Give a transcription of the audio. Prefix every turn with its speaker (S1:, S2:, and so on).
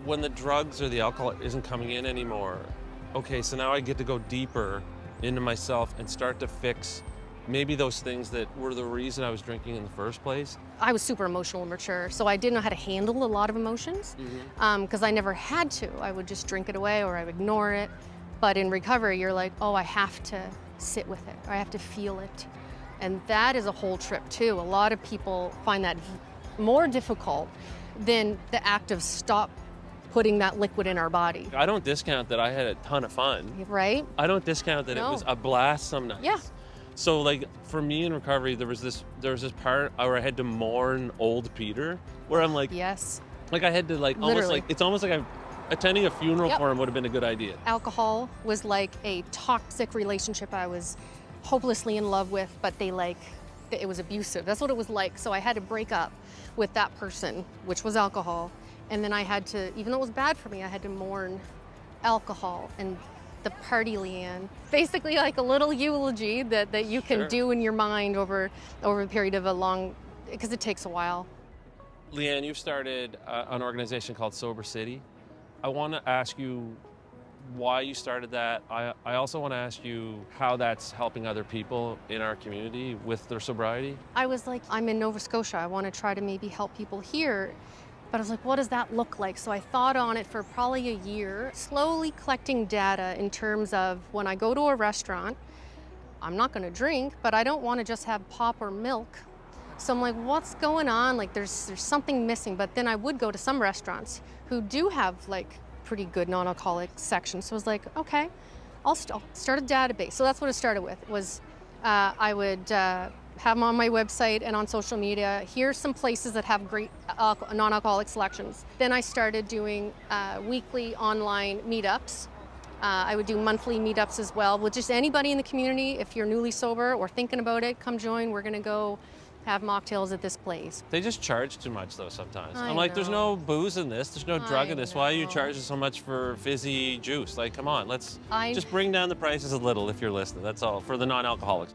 S1: when the drugs or the alcohol isn't coming in anymore, okay, so now I get to go deeper into myself and start to fix maybe those things that were the reason I was drinking in the first place.
S2: I was super emotional and mature, so I didn't know how to handle a lot of emotions because I never had to. I would just drink it away or I would ignore it. But in recovery, you're like, oh, I have to sit with it, or I have to feel it. And that is a whole trip too. A lot of people find that more difficult than the act of stop putting that liquid in our body.
S1: I don't discount that I had a ton of fun.
S2: Right?
S1: I don't discount that it was a blast some nights.
S2: Yeah.
S1: So like for me in recovery, there was this part where I had to mourn old Peter, where I'm like,
S2: yes.
S1: Like I had to like
S2: Literally.
S1: it's almost like attending a funeral for him would have been a good idea.
S2: Alcohol was like a toxic relationship I was hopelessly in love with, but it was abusive. That's what it was like. So I had to break up with that person, which was alcohol. And then I had to, even though it was bad for me, I had to mourn alcohol and the party Leanne. Basically like a little eulogy that you can do in your mind over a period of a long, because it takes a while.
S1: Leanne, you've started an organization called Sober City. I want to ask you why you started that. I also want to ask you how that's helping other people in our community with their sobriety.
S2: I was like, I'm in Nova Scotia. I want to try to maybe help people here. But I was like, what does that look like? So I thought on it for probably a year, slowly collecting data in terms of when I go to a restaurant, I'm not going to drink, but I don't want to just have pop or milk. So I'm like, what's going on? Like there's something missing. But then I would go to some restaurants who do have like pretty good non-alcoholic sections. So I was like, okay, I'll start a database. So that's what it started with, was I would have them on my website and on social media. Here's some places that have great non-alcoholic selections. Then I started doing weekly online meetups. I would do monthly meetups as well with just anybody in the community. If you're newly sober or thinking about it, come join. We're gonna go have mocktails at this place.
S1: They just charge too much though sometimes.
S2: I
S1: I'm like, there's
S2: know.
S1: no booze in this, there's no drug in this. Why are you charging so much for fizzy juice? Like, come on, let's just bring down the prices a little if you're listening. That's all, for the non-alcoholics.